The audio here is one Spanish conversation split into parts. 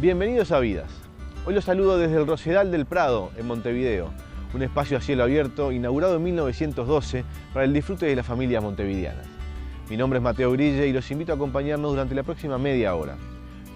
Bienvenidos a Vidas. Hoy los saludo desde el Rosedal del Prado, en Montevideo, un espacio a cielo abierto inaugurado en 1912 para el disfrute de las familias montevideanas. Mi nombre es Mateo Grille y los invito a acompañarnos durante la próxima media hora.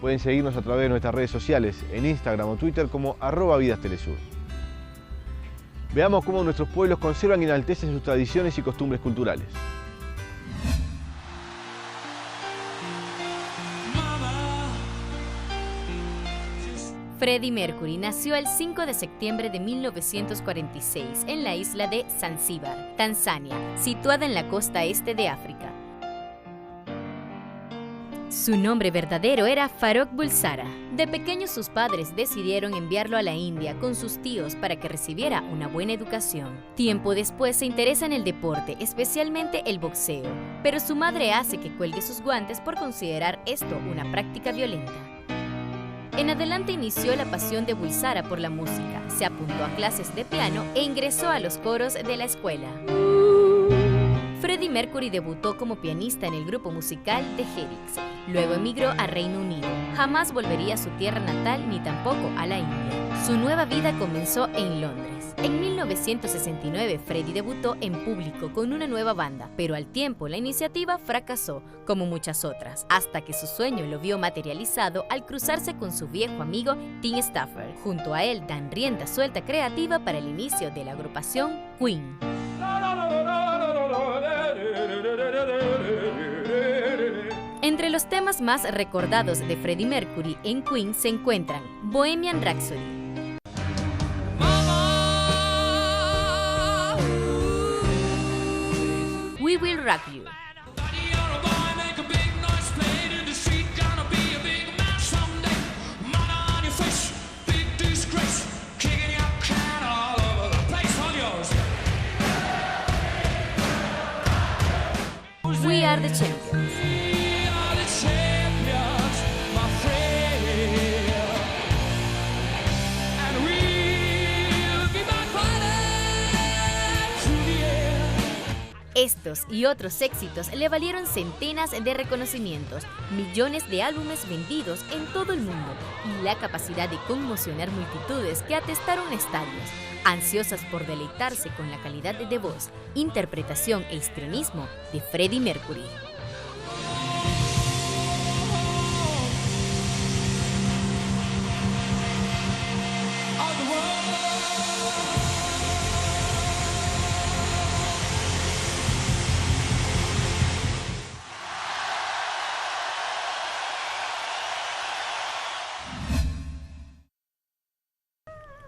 Pueden seguirnos a través de nuestras redes sociales, en Instagram o Twitter como @VidasTelesur. Veamos cómo nuestros pueblos conservan y enaltecen sus tradiciones y costumbres culturales. Freddie Mercury nació el 5 de septiembre de 1946 en la isla de Zanzíbar, Tanzania, situada en la costa este de África. Su nombre verdadero era Farrokh Bulsara. De pequeño sus padres decidieron enviarlo a la India con sus tíos para que recibiera una buena educación. Tiempo después se interesa en el deporte, especialmente el boxeo, pero su madre hace que cuelgue sus guantes por considerar esto una práctica violenta. En adelante inició la pasión de Bulsara por la música, se apuntó a clases de piano e ingresó a los coros de la escuela. Freddie Mercury debutó como pianista en el grupo musical The Headies, luego emigró a Reino Unido. Jamás volvería a su tierra natal ni tampoco a la India. Su nueva vida comenzó en Londres. En 1969 Freddie debutó en público con una nueva banda, pero al tiempo la iniciativa fracasó, como muchas otras, hasta que su sueño lo vio materializado al cruzarse con su viejo amigo Tim Stafford. Junto a él dan rienda suelta creativa para el inicio de la agrupación Queen. Entre los temas más recordados de Freddie Mercury en Queen se encuentran Bohemian Rhapsody, We Will Rock You, We Are the Champions, Estos y otros éxitos le valieron centenas de reconocimientos, millones de álbumes vendidos en todo el mundo y la capacidad de conmocionar multitudes que atestaron estadios, ansiosas por deleitarse con la calidad de voz, interpretación e histrionismo de Freddie Mercury.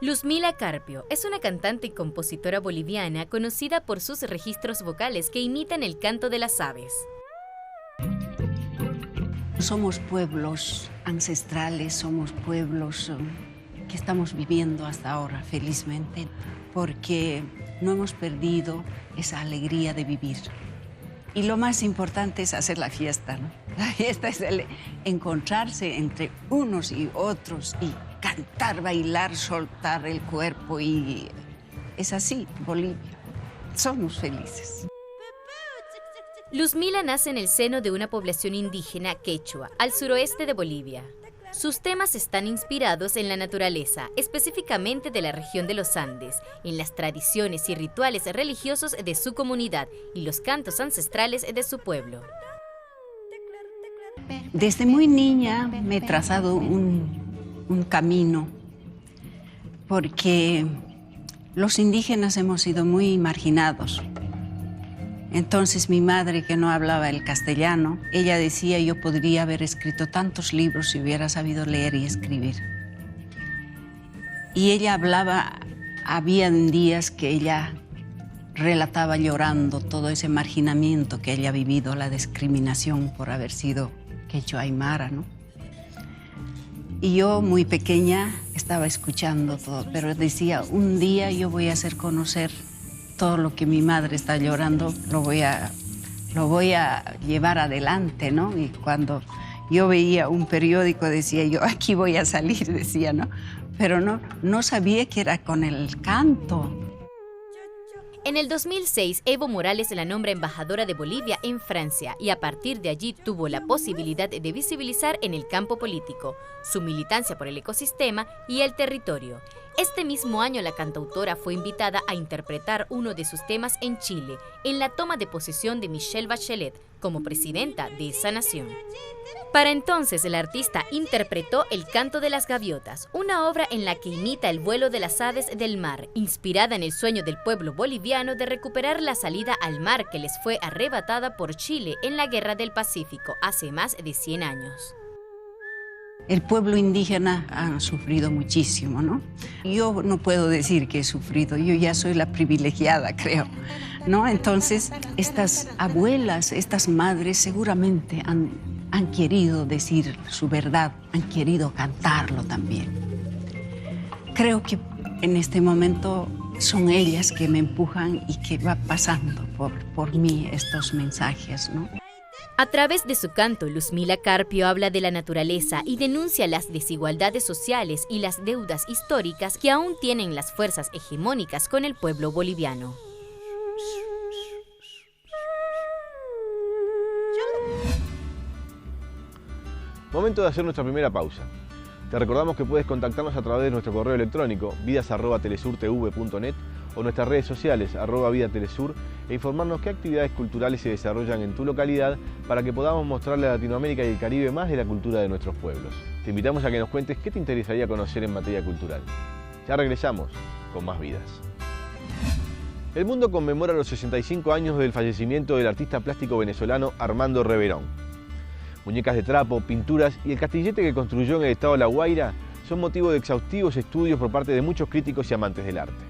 Luzmila Carpio es una cantante y compositora boliviana conocida por sus registros vocales que imitan el canto de las aves. Somos pueblos ancestrales, somos pueblos que estamos viviendo hasta ahora, felizmente, porque no hemos perdido esa alegría de vivir. Y lo más importante es hacer la fiesta, ¿no? La fiesta es el encontrarse entre unos y otros y cantar, bailar, soltar el cuerpo y es así, Bolivia. Somos felices. Luzmila nace en el seno de una población indígena quechua, al suroeste de Bolivia. Sus temas están inspirados en la naturaleza, específicamente de la región de los Andes, en las tradiciones y rituales religiosos de su comunidad y los cantos ancestrales de su pueblo. Desde muy niña me he trazado un camino, porque los indígenas hemos sido muy marginados. Entonces mi madre, que no hablaba el castellano, ella decía: yo podría haber escrito tantos libros si hubiera sabido leer y escribir. Y ella hablaba, habían días que ella relataba llorando todo ese marginamiento que ella ha vivido, la discriminación por haber sido quechua aymara, ¿no? Y yo, muy pequeña, estaba escuchando todo, pero decía: un día yo voy a hacer conocer todo lo que mi madre está llorando, lo voy a llevar adelante, ¿no? Y cuando yo veía un periódico decía yo: aquí voy a salir, decía, ¿no? Pero no sabía que era con el canto. En el 2006, Evo Morales la nombra embajadora de Bolivia en Francia y a partir de allí tuvo la posibilidad de visibilizar en el campo político su militancia por el ecosistema y el territorio. Este mismo año la cantautora fue invitada a interpretar uno de sus temas en Chile, en la toma de posesión de Michelle Bachelet como presidenta de esa nación. Para entonces, el artista interpretó El canto de las gaviotas, una obra en la que imita el vuelo de las aves del mar, inspirada en el sueño del pueblo boliviano de recuperar la salida al mar que les fue arrebatada por Chile en la Guerra del Pacífico hace más de 100 años. El pueblo indígena ha sufrido muchísimo, ¿no? Yo no puedo decir que he sufrido, yo ya soy la privilegiada, creo, ¿no? Entonces, estas abuelas, estas madres seguramente han querido decir su verdad, han querido cantarlo también. Creo que en este momento son ellas que me empujan y que va pasando por mí estos mensajes, ¿no? A través de su canto, Luzmila Carpio habla de la naturaleza y denuncia las desigualdades sociales y las deudas históricas que aún tienen las fuerzas hegemónicas con el pueblo boliviano. Momento de hacer nuestra primera pausa. Te recordamos que puedes contactarnos a través de nuestro correo electrónico vidas@telesurtv.net o nuestras redes sociales @vidatelesur e informarnos qué actividades culturales se desarrollan en tu localidad para que podamos mostrarle a Latinoamérica y el Caribe más de la cultura de nuestros pueblos. Te invitamos a que nos cuentes qué te interesaría conocer en materia cultural. Ya regresamos con más vidas. El mundo conmemora los 65 años del fallecimiento del artista plástico venezolano Armando Reverón. Muñecas de trapo, pinturas y el castillete que construyó en el estado de La Guaira son motivo de exhaustivos estudios por parte de muchos críticos y amantes del arte.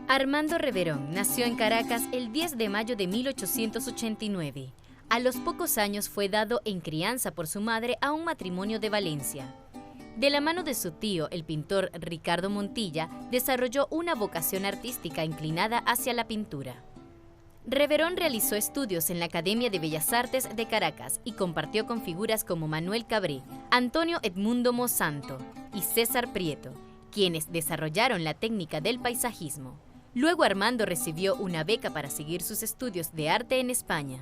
Armando Reverón nació en Caracas el 10 de mayo de 1889. A los pocos años fue dado en crianza por su madre a un matrimonio de Valencia. De la mano de su tío, el pintor Ricardo Montilla, desarrolló una vocación artística inclinada hacia la pintura. Reverón realizó estudios en la Academia de Bellas Artes de Caracas y compartió con figuras como Manuel Cabré, Antonio Edmundo Monsanto y César Prieto, quienes desarrollaron la técnica del paisajismo. Luego Armando recibió una beca para seguir sus estudios de arte en España.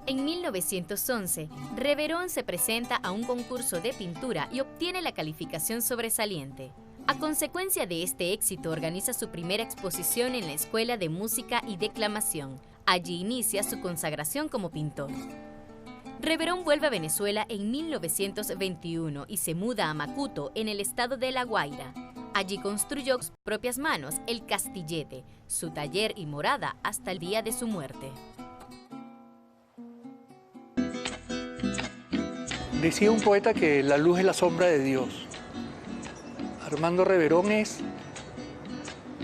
En 1911, Reverón se presenta a un concurso de pintura y obtiene la calificación sobresaliente. A consecuencia de este éxito, organiza su primera exposición en la Escuela de Música y Declamación. Allí inicia su consagración como pintor. Reverón vuelve a Venezuela en 1921 y se muda a Macuto, en el estado de La Guaira. Allí construyó con sus propias manos el castillete, su taller y morada hasta el día de su muerte. Decía un poeta que la luz es la sombra de Dios. Armando Reverón es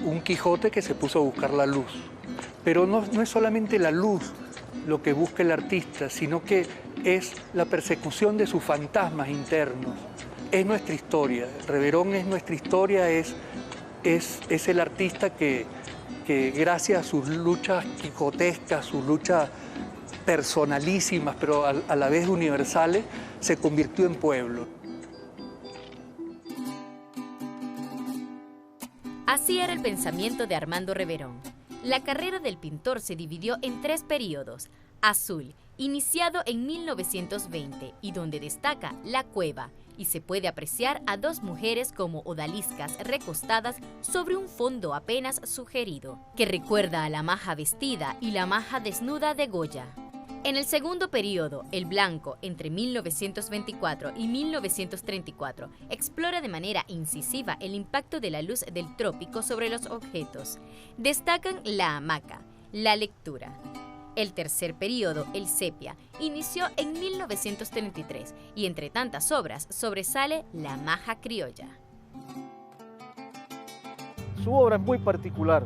un Quijote que se puso a buscar la luz. Pero no es solamente la luz lo que busca el artista, sino que es la persecución de sus fantasmas internos. Es nuestra historia. Reverón es nuestra historia, es el artista que gracias a sus luchas quijotescas, sus luchas personalísimas, pero a la vez universales, se convirtió en pueblo. Así era el pensamiento de Armando Reverón. La carrera del pintor se dividió en 3 períodos. Azul, iniciado en 1920 y donde destaca La Cueva, y se puede apreciar a 2 mujeres como odaliscas recostadas sobre un fondo apenas sugerido, que recuerda a la maja vestida y la maja desnuda de Goya. En el segundo periodo, el blanco, entre 1924 y 1934, explora de manera incisiva el impacto de la luz del trópico sobre los objetos. Destacan la hamaca, la lectura. El tercer periodo, el sepia, inició en 1933 y entre tantas obras sobresale la maja criolla. Su obra es muy particular.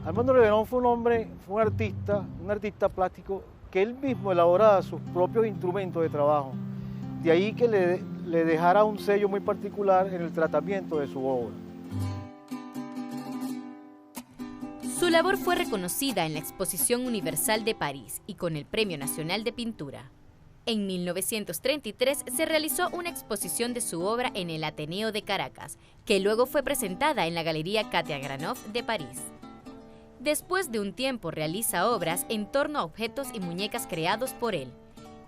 Armando Reverón fue un artista plástico que él mismo elaboraba sus propios instrumentos de trabajo. De ahí que le dejara un sello muy particular en el tratamiento de su obra. Su labor fue reconocida en la Exposición Universal de París y con el Premio Nacional de Pintura. En 1933 se realizó una exposición de su obra en el Ateneo de Caracas, que luego fue presentada en la Galería Katia Granov de París. Después de un tiempo realiza obras en torno a objetos y muñecas creados por él.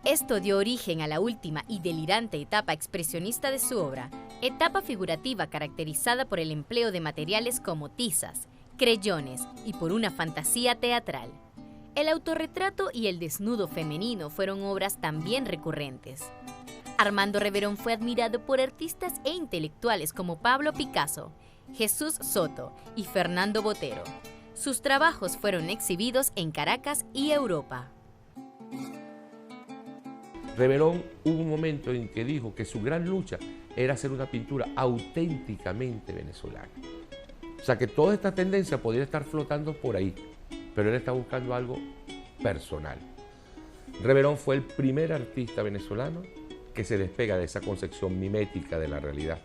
Esto dio origen a la última y delirante etapa expresionista de su obra, etapa figurativa caracterizada por el empleo de materiales como tizas, creyones y por una fantasía teatral. El autorretrato y el desnudo femenino fueron obras también recurrentes. Armando Reverón fue admirado por artistas e intelectuales como Pablo Picasso, Jesús Soto y Fernando Botero. Sus trabajos fueron exhibidos en Caracas y Europa. Reverón hubo un momento en que dijo que su gran lucha era hacer una pintura auténticamente venezolana. O sea, que toda esta tendencia podría estar flotando por ahí, pero él está buscando algo personal. Reverón fue el primer artista venezolano que se despega de esa concepción mimética de la realidad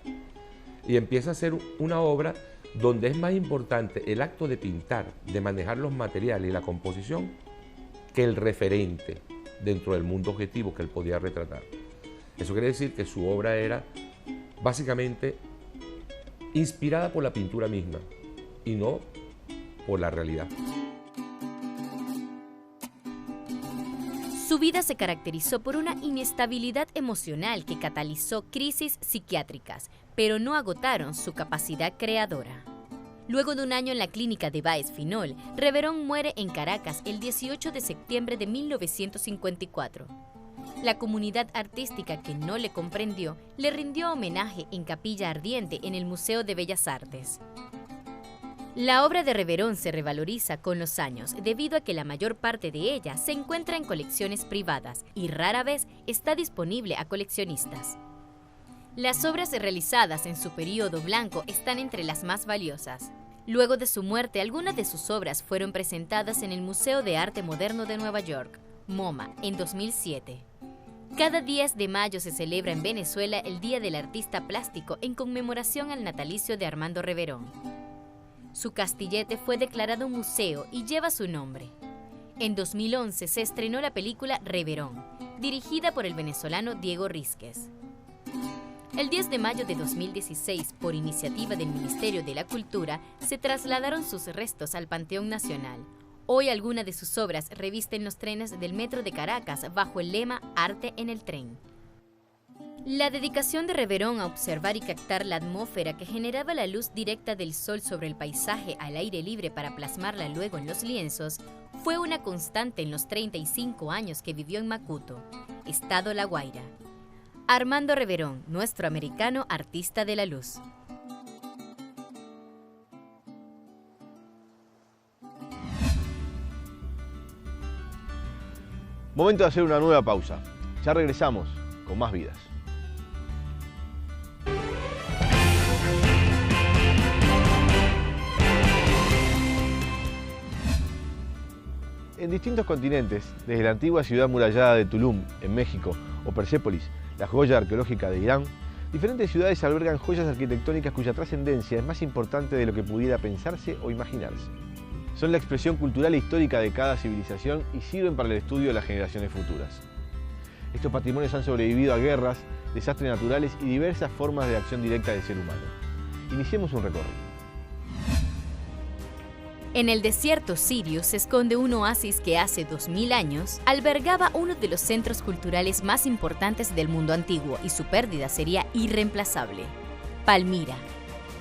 y empieza a hacer una obra donde es más importante el acto de pintar, de manejar los materiales y la composición, que el referente dentro del mundo objetivo que él podía retratar. Eso quiere decir que su obra era básicamente inspirada por la pintura misma y no por la realidad. Su vida se caracterizó por una inestabilidad emocional que catalizó crisis psiquiátricas, pero no agotaron su capacidad creadora. Luego de un año en la clínica de Báez-Finol, Reverón muere en Caracas el 18 de septiembre de 1954. La comunidad artística que no le comprendió le rindió homenaje en Capilla Ardiente en el Museo de Bellas Artes. La obra de Reverón se revaloriza con los años debido a que la mayor parte de ella se encuentra en colecciones privadas y rara vez está disponible a coleccionistas. Las obras realizadas en su período blanco están entre las más valiosas. Luego de su muerte, algunas de sus obras fueron presentadas en el Museo de Arte Moderno de Nueva York, MoMA, en 2007. Cada 10 de mayo se celebra en Venezuela el Día del Artista Plástico en conmemoración al natalicio de Armando Reverón. Su castillete fue declarado museo y lleva su nombre. En 2011 se estrenó la película Reverón, dirigida por el venezolano Diego Rísquez. El 10 de mayo de 2016, por iniciativa del Ministerio de la Cultura, se trasladaron sus restos al Panteón Nacional. Hoy algunas de sus obras revisten los trenes del Metro de Caracas bajo el lema Arte en el tren. La dedicación de Reverón a observar y captar la atmósfera que generaba la luz directa del sol sobre el paisaje al aire libre para plasmarla luego en los lienzos fue una constante en los 35 años que vivió en Macuto, estado La Guaira. Armando Reverón, nuestro americano artista de la luz. Momento de hacer una nueva pausa. Ya regresamos con más vidas. En distintos continentes, desde la antigua ciudad murallada de Tulum, en México, o Persépolis, la joya arqueológica de Irán, diferentes ciudades albergan joyas arquitectónicas cuya trascendencia es más importante de lo que pudiera pensarse o imaginarse. Son la expresión cultural e histórica de cada civilización y sirven para el estudio de las generaciones futuras. Estos patrimonios han sobrevivido a guerras, desastres naturales y diversas formas de acción directa del ser humano. Iniciemos un recorrido. En el desierto sirio se esconde un oasis que hace 2000 años albergaba uno de los centros culturales más importantes del mundo antiguo y su pérdida sería irreemplazable. Palmira.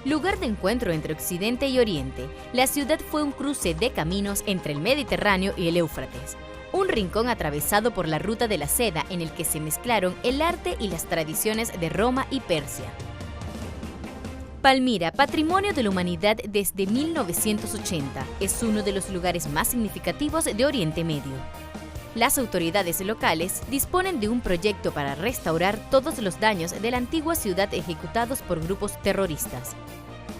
Lugar de encuentro entre Occidente y Oriente, la ciudad fue un cruce de caminos entre el Mediterráneo y el Éufrates. Un rincón atravesado por la ruta de la seda en el que se mezclaron el arte y las tradiciones de Roma y Persia. Palmira, Patrimonio de la Humanidad desde 1980, es uno de los lugares más significativos de Oriente Medio. Las autoridades locales disponen de un proyecto para restaurar todos los daños de la antigua ciudad ejecutados por grupos terroristas.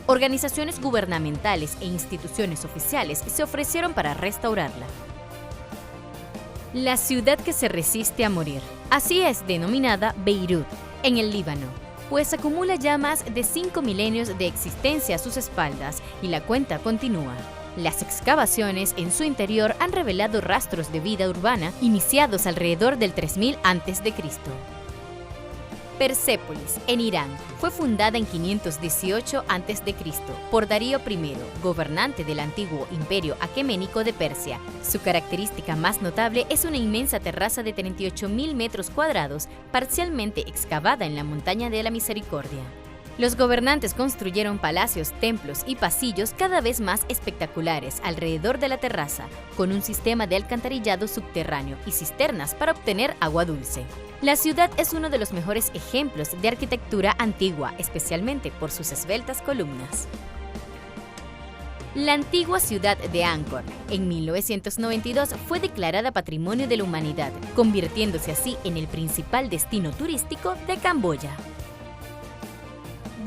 Organizaciones gubernamentales e instituciones oficiales se ofrecieron para restaurarla. La ciudad que se resiste a morir. Así es denominada Beirut, en el Líbano, pues acumula ya más de 5 milenios de existencia a sus espaldas y la cuenta continúa. Las excavaciones en su interior han revelado rastros de vida urbana iniciados alrededor del 3000 a.C. Persépolis, en Irán, fue fundada en 518 a.C. por Darío I, gobernante del antiguo imperio aqueménico de Persia. Su característica más notable es una inmensa terraza de 38.000 metros cuadrados, parcialmente excavada en la montaña de la Misericordia. Los gobernantes construyeron palacios, templos y pasillos cada vez más espectaculares alrededor de la terraza, con un sistema de alcantarillado subterráneo y cisternas para obtener agua dulce. La ciudad es uno de los mejores ejemplos de arquitectura antigua, especialmente por sus esbeltas columnas. La antigua ciudad de Angkor, en 1992, fue declarada Patrimonio de la Humanidad, convirtiéndose así en el principal destino turístico de Camboya.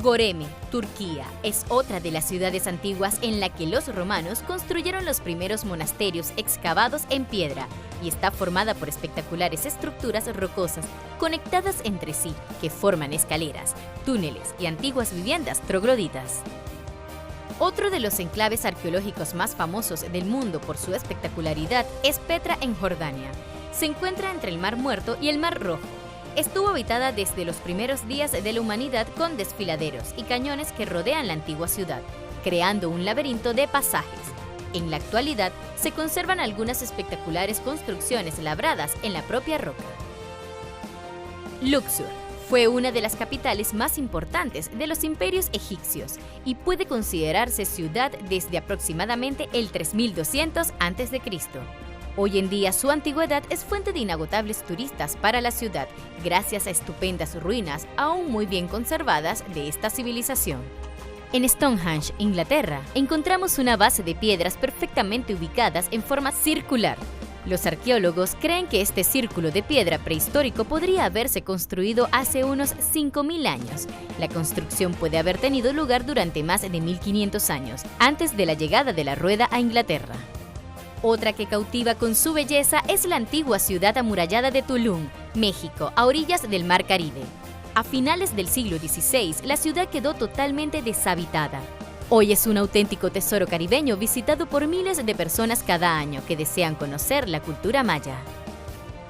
Göreme, Turquía, es otra de las ciudades antiguas en la que los romanos construyeron los primeros monasterios excavados en piedra y está formada por espectaculares estructuras rocosas conectadas entre sí que forman escaleras, túneles y antiguas viviendas trogloditas. Otro de los enclaves arqueológicos más famosos del mundo por su espectacularidad es Petra en Jordania. Se encuentra entre el Mar Muerto y el Mar Rojo. Estuvo habitada desde los primeros días de la humanidad con desfiladeros y cañones que rodean la antigua ciudad, creando un laberinto de pasajes. En la actualidad, se conservan algunas espectaculares construcciones labradas en la propia roca. Luxor fue una de las capitales más importantes de los imperios egipcios y puede considerarse ciudad desde aproximadamente el 3200 a.C. Hoy en día su antigüedad es fuente de inagotables turistas para la ciudad, gracias a estupendas ruinas aún muy bien conservadas de esta civilización. En Stonehenge, Inglaterra, encontramos una base de piedras perfectamente ubicadas en forma circular. Los arqueólogos creen que este círculo de piedra prehistórico podría haberse construido hace unos 5.000 años. La construcción puede haber tenido lugar durante más de 1.500 años, antes de la llegada de la rueda a Inglaterra. Otra que cautiva con su belleza es la antigua ciudad amurallada de Tulum, México, a orillas del Mar Caribe. A finales del siglo XVI, la ciudad quedó totalmente deshabitada. Hoy es un auténtico tesoro caribeño visitado por miles de personas cada año que desean conocer la cultura maya.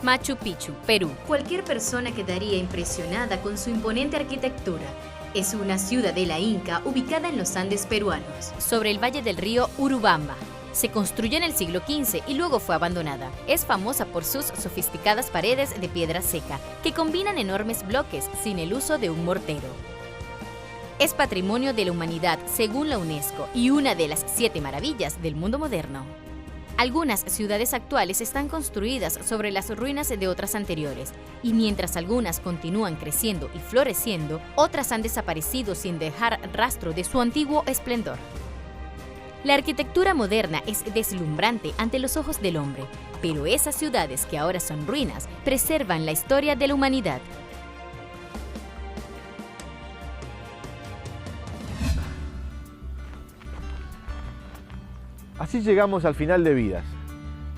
Machu Picchu, Perú. Cualquier persona quedaría impresionada con su imponente arquitectura. Es una ciudadela inca ubicada en los Andes peruanos, sobre el valle del río Urubamba. Se construyó en el siglo XV y luego fue abandonada. Es famosa por sus sofisticadas paredes de piedra seca, que combinan enormes bloques sin el uso de un mortero. Es Patrimonio de la Humanidad según la UNESCO y una de las 7 maravillas del mundo moderno. Algunas ciudades actuales están construidas sobre las ruinas de otras anteriores, y mientras algunas continúan creciendo y floreciendo, otras han desaparecido sin dejar rastro de su antiguo esplendor. La arquitectura moderna es deslumbrante ante los ojos del hombre, pero esas ciudades que ahora son ruinas preservan la historia de la humanidad. Así llegamos al final de Vidas.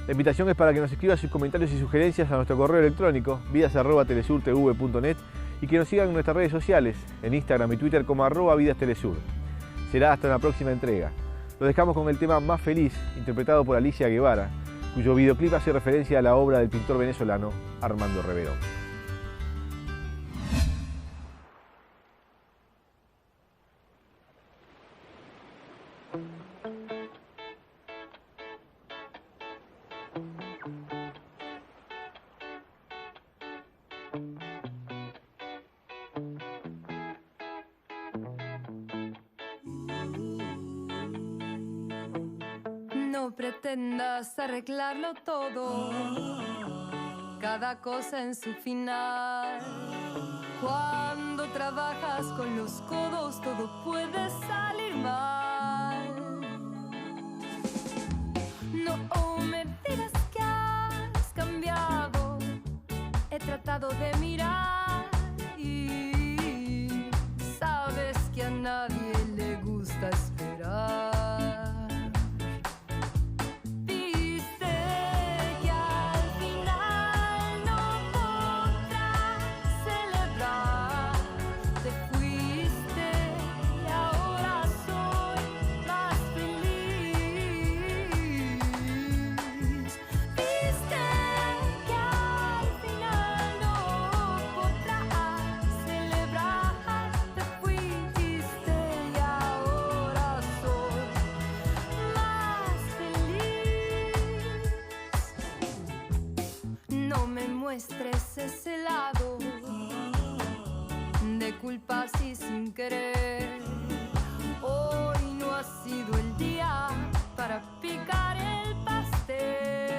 La invitación es para que nos escriba sus comentarios y sugerencias a nuestro correo electrónico vidas@telesurtv.net y que nos sigan en nuestras redes sociales, en Instagram y Twitter como @vidastelesur. Será hasta una próxima entrega. Lo dejamos con el tema Más Feliz, interpretado por Alicia Guevara, cuyo videoclip hace referencia a la obra del pintor venezolano Armando Reverón. No pretendas arreglarlo todo, cada cosa en su final. Cuando trabajas con los codos todo puede salir mal. No me digas que has cambiado, he tratado de mirar y sabes que a nadie le gusta esperar. muestres ese lado de culpas y sin querer. Hoy no ha sido el día para picar el pastel.